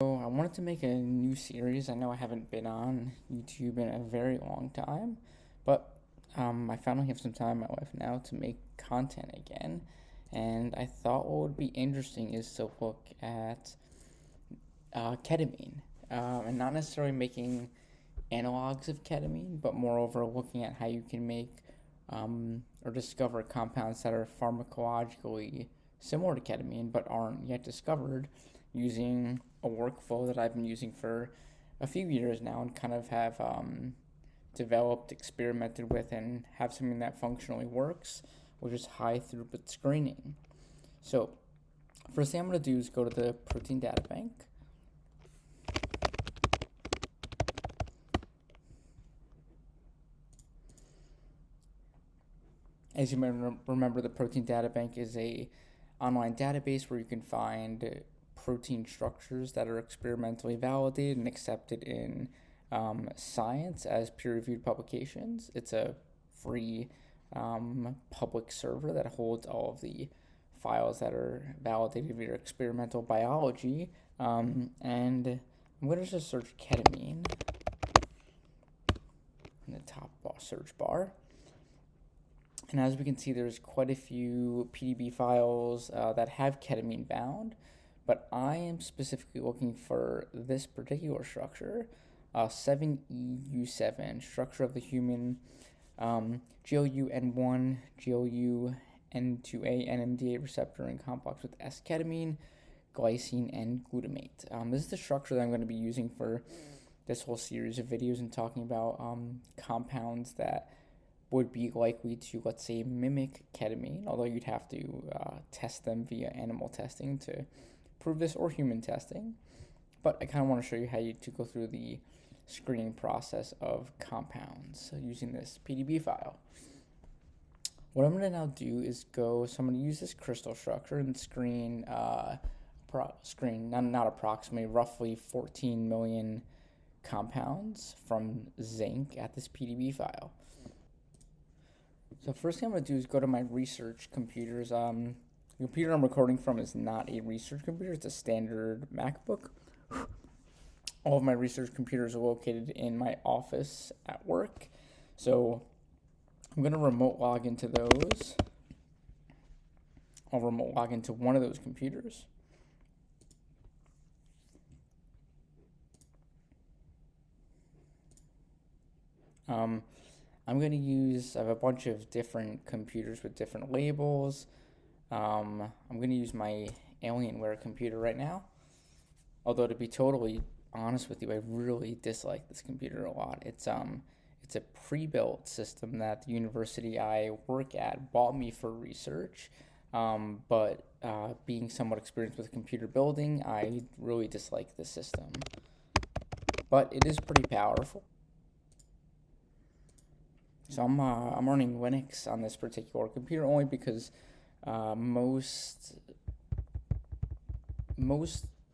So I wanted to make a new series. I know I haven't been on YouTube in a very long time, but I finally have some time in my life now to make content again. And I thought what would be interesting is to look at ketamine, and not necessarily making analogs of ketamine, but moreover looking at how you can make or discover compounds that are pharmacologically similar to ketamine but aren't yet discovered using a workflow that I've been using for a few years now and kind of have developed, experimented with, and have something that functionally works, which is high throughput screening. So, first thing I'm going to do is go to the protein data bank. As you may remember, the protein data bank is a online database where you can find protein structures that are experimentally validated and accepted in science as peer-reviewed publications. It's a free public server that holds all of the files that are validated via experimental biology. And I'm going to just search ketamine in the top search bar. And as we can see, there's quite a few PDB files that have ketamine bound, but I am specifically looking for this particular structure, 7EU7, structure of the human GLUN1, GLUN2A, NMDA receptor in complex with S-ketamine, glycine, and glutamate. This is the structure that I'm going to be using for this whole series of videos and talking about compounds that would be likely to, let's say, mimic ketamine, although you'd have to test them via animal testing to prove this, or human testing. But I kind of want to show you how to go through the screening process of compounds using this PDB file. What I'm going to now do is so I'm going to use this crystal structure and screen, not approximately, roughly 14 million compounds from zinc at this PDB file. So first thing I'm going to do is go to my research computers. The computer I'm recording from is not a research computer. It's a standard MacBook. All of my research computers are located in my office at work. So I'm going to remote log into those. I'll remote log into one of those computers. I'm going to I have a bunch of different computers with different labels. I'm going to use my Alienware computer right now. Although, to be totally honest with you, I really dislike this computer a lot. It's a pre-built system that the university I work at bought me for research. But being somewhat experienced with computer building, I really dislike this system. But it is pretty powerful. So I'm running Linux on this particular computer only because most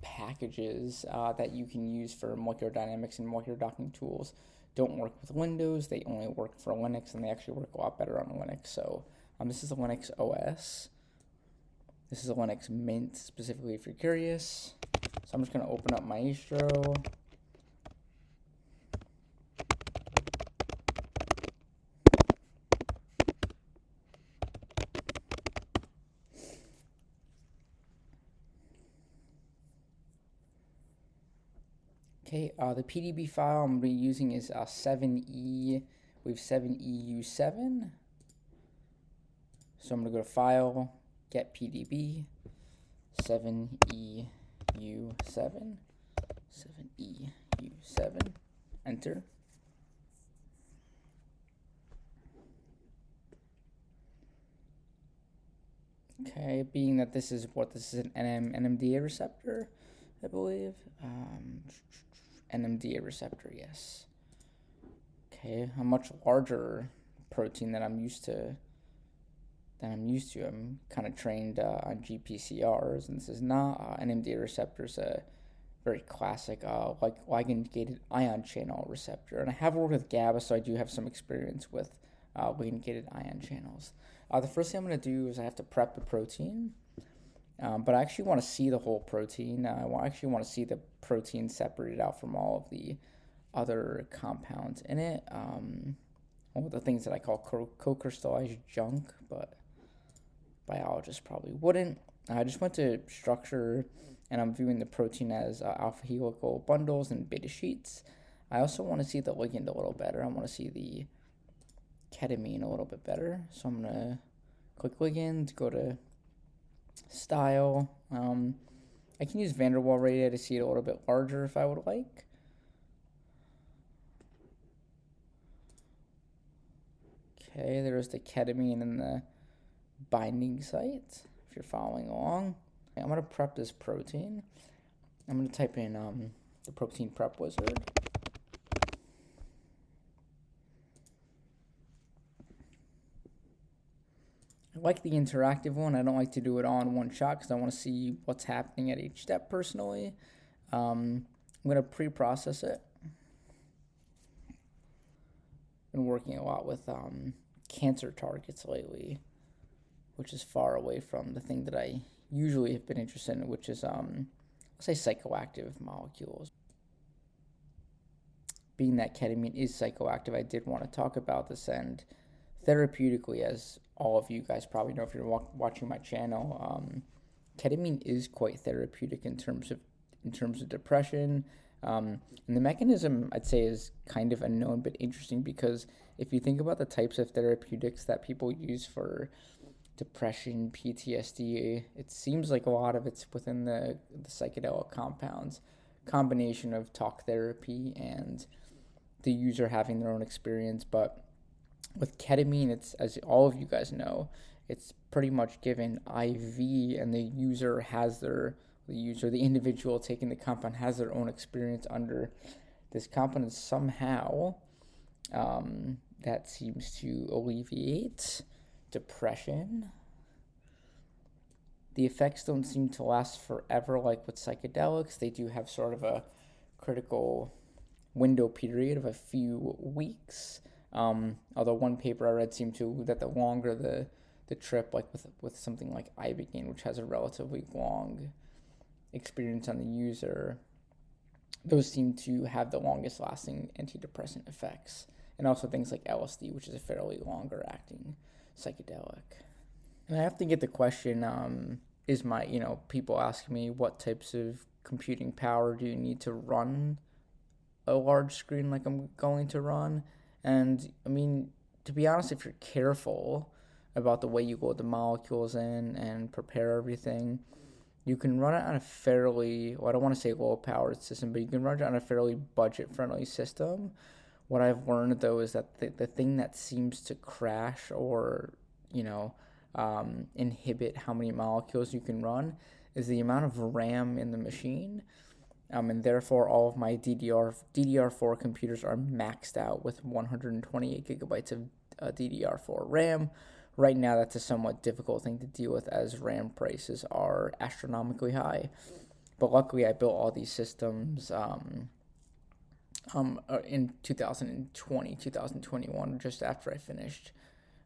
packages that you can use for molecular dynamics and molecular docking tools don't work with Windows. They only work for Linux, and they actually work a lot better on Linux. So this is a Linux OS. This is a Linux Mint, specifically if you're curious. So I'm just going to open up Maestro. Okay, the PDB file I'm going to be using is 7E, we have 7EU7. So I'm going to go to File, Get PDB, 7EU7, 7EU7, Enter. Okay, being that this is an NMDA receptor, I believe. NMDA receptor, yes. Okay, a much larger protein than I'm used to. I'm kind of trained on GPCRs, and this is not. NMDA receptor is a very classic ligand-gated ion channel receptor. And I have worked with GABA, so I do have some experience with ligand-gated ion channels. The first thing I'm going to do is I have to prep the protein. But I actually want to see the whole protein. I actually want to see the protein separated out from all of the other compounds in it. All the things that I call co-crystallized junk, but biologists probably wouldn't. I just went to structure, and I'm viewing the protein as alpha helical bundles and beta sheets. I also want to see the ligand a little better. I want to see the ketamine a little bit better. So I'm going to click ligand, go to style. I can use van der Waal radius to see it a little bit larger if I would like. Okay, there's the ketamine and the binding site, if you're following along. I'm going to prep this protein. I'm going to type in the protein prep wizard. I like the interactive one. I don't like to do it all in one shot because I want to see what's happening at each step personally. I'm going to pre-process it. Been working a lot with cancer targets lately, which is far away from the thing that I usually have been interested in, which is, let's say, psychoactive molecules. Being that ketamine is psychoactive, I did want to talk about this, and therapeutically, as all of you guys probably know if you're watching my channel, ketamine is quite therapeutic in terms of depression. And the mechanism, I'd say, is kind of unknown but interesting, because if you think about the types of therapeutics that people use for depression, PTSD, it seems like a lot of it's within the psychedelic compounds, combination of talk therapy and the user having their own experience. But with ketamine, it's, as all of you guys know, it's pretty much given IV, and the individual taking the compound has their own experience under this compound, and somehow that seems to alleviate depression. The effects don't seem to last forever like with psychedelics. They do have sort of a critical window period of a few weeks. Although one paper I read seemed to allude that the longer the trip, like with something like Ibogaine, which has a relatively long experience on the user, those seem to have the longest lasting antidepressant effects. And also things like LSD, which is a fairly longer acting psychedelic. And I have to get the question, people ask me what types of computing power do you need to run a large screen like I'm going to run. And I mean, to be honest, if you're careful about the way you load the molecules in and prepare everything, you can run it on a fairly, I don't want to say low powered system, but you can run it on a fairly budget friendly system. What I've learned though is that the thing that seems to crash or, inhibit how many molecules you can run is the amount of RAM in the machine. And therefore all of my DDR4 computers are maxed out with 128 gigabytes of DDR4 RAM. Right now, that's a somewhat difficult thing to deal with as RAM prices are astronomically high. But luckily, I built all these systems in 2020, 2021, just after I finished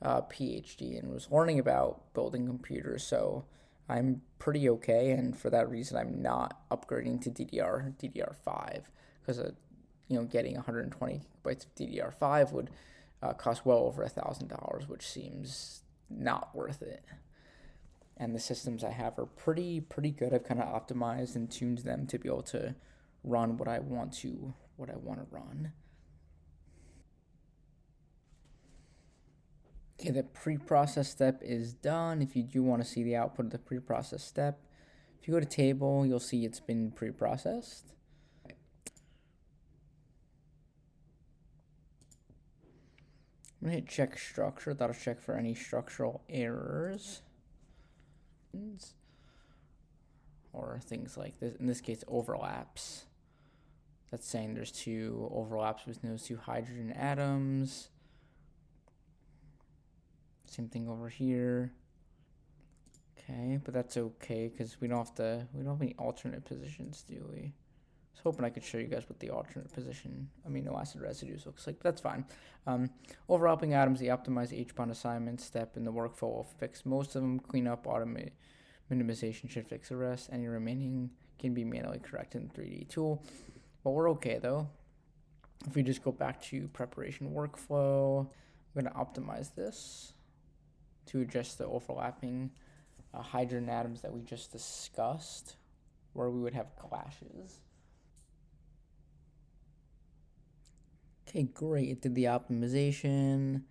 PhD and was learning about building computers. So I'm pretty okay, and for that reason, I'm not upgrading to DDR5, because getting 120 gigabytes of DDR5 would cost well over $1,000, which seems not worth it. And the systems I have are pretty good. I've kind of optimized and tuned them to be able to run what I want to run. Okay, the pre-process step is done. If you do want to see the output of the pre-process step, if you go to table, you'll see it's been pre-processed. I'm going to hit check structure. That'll check for any structural errors. Or things like this. In this case, overlaps. That's saying there's two overlaps with those two hydrogen atoms. Same thing over here. Okay, but that's okay because we don't have any alternate positions, do we? I was hoping I could show you guys what the alternate position amino acid residues looks like, but that's fine. Overlapping atoms, the optimize H-bond assignment step in the workflow will fix most of them, clean up, automate Minimization should fix the rest. Any remaining can be manually corrected in the 3D tool. But we're okay though. If we just go back to preparation workflow, I'm going to optimize this to adjust the overlapping hydrogen atoms that we just discussed, where we would have clashes. Okay, great. It did the optimization.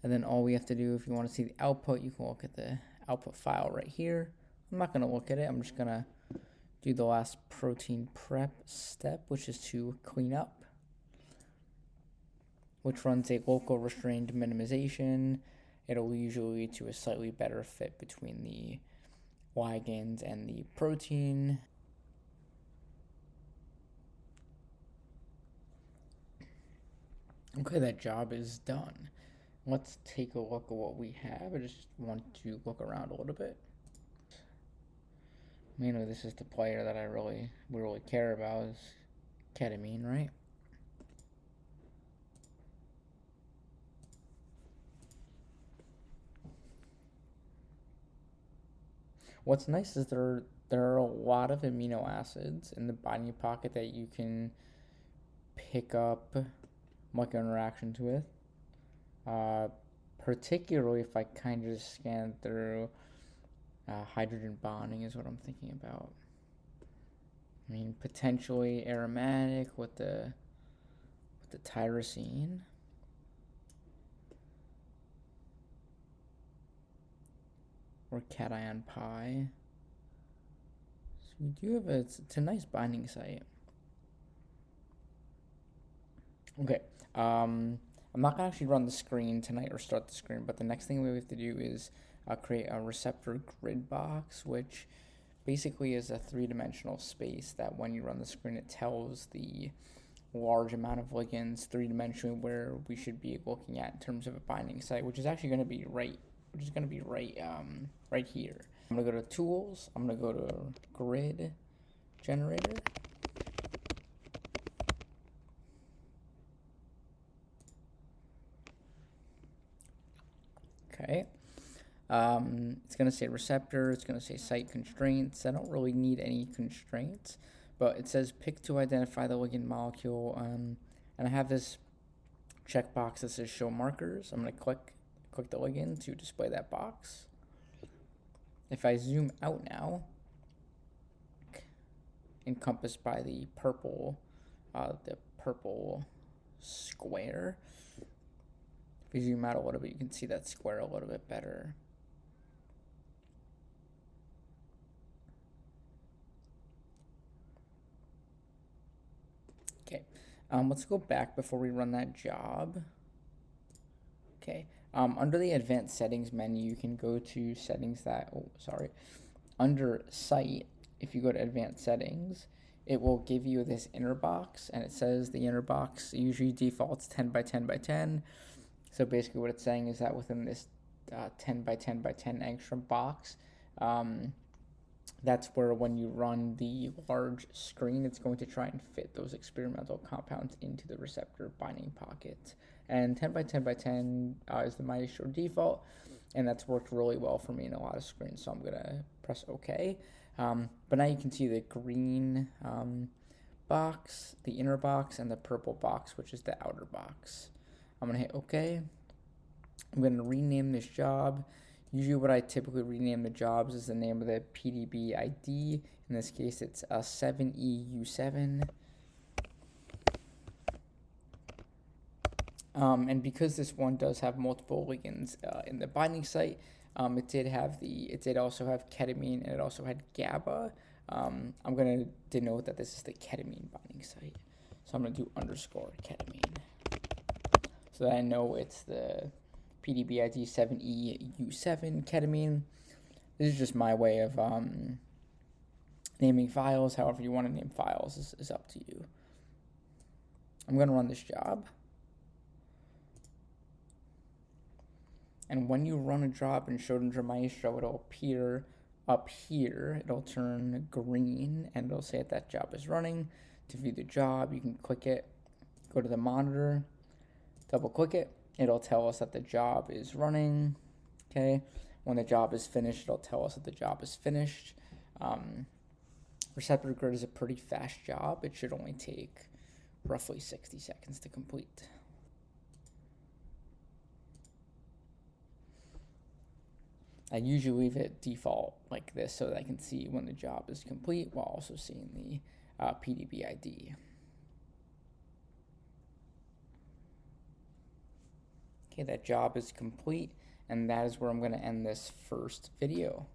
And then all we have to do, if you want to see the output, you can look at the output file right here. I'm not going to look at it. I'm just going to do the last protein prep step, which is to clean up, which runs a local restrained minimization. It'll usually lead to a slightly better fit between the ligands and the protein. Okay, that job is done. Let's take a look at what we have. I just want to look around a little bit. Mainly this is the player that we really care about, is ketamine, right? What's nice is there are a lot of amino acids in the binding pocket that you can pick up molecular interactions with. Particularly if I kind of just scan through hydrogen bonding is what I'm thinking about. I mean, potentially aromatic with the tyrosine. Or cation pi. So we do have it's a nice binding site. Okay, I'm not gonna actually run the screen tonight or start the screen, but the next thing we have to do is create a receptor grid box, which basically is a three-dimensional space that when you run the screen, it tells the large amount of ligands three-dimensionally where we should be looking at in terms of a binding site, which is actually going to be right here. I'm gonna go to tools. I'm gonna go to grid generator. Okay. It's going to say receptor. It's going to say site constraints. I don't really need any constraints, but it says pick to identify the ligand molecule. And I have this checkbox that says show markers. I'm going to click the ligand to display that box. If I zoom out now, encompassed by the purple square. If you zoom out a little bit, you can see that square a little bit better. Okay, let's go back before we run that job. Okay, under the advanced settings menu, you can go to settings that, under site, if you go to advanced settings, it will give you this inner box, and it says the inner box usually defaults 10 by 10 by 10. So basically what it's saying is that within this 10 by 10 by 10 angstrom box, that's where when you run the large screen, it's going to try and fit those experimental compounds into the receptor binding pocket. And 10 by 10 by 10 is the MySure default, and that's worked really well for me in a lot of screens, so I'm going to press OK. But now you can see the green box, the inner box, and the purple box, which is the outer box. I'm going to hit OK. I'm going to rename this job. Usually what I typically rename the jobs is the name of the PDB ID. In this case, it's 7EU7. And because this one does have multiple ligands in the binding site, it did also have ketamine, and it also had GABA. I'm going to denote that this is the ketamine binding site. So I'm going to do _ketamine. So that I know it's the PDB ID 7EU7 ketamine. This is just my way of naming files. However you want to name files is up to you. I'm going to run this job. And when you run a job in Schrödinger Maestro, it'll appear up here. It'll turn green, and it'll say that job is running. To view the job, you can click it, go to the monitor, double click it. It'll tell us that the job is running. Okay. when the job is finished, it'll tell us that the job is finished. Receptor grid is a pretty fast job. It should only take roughly 60 seconds to complete. I usually leave it default like this so that I can see when the job is complete while also seeing the PDB ID. Okay, that job is complete, and that is where I'm going to end this first video.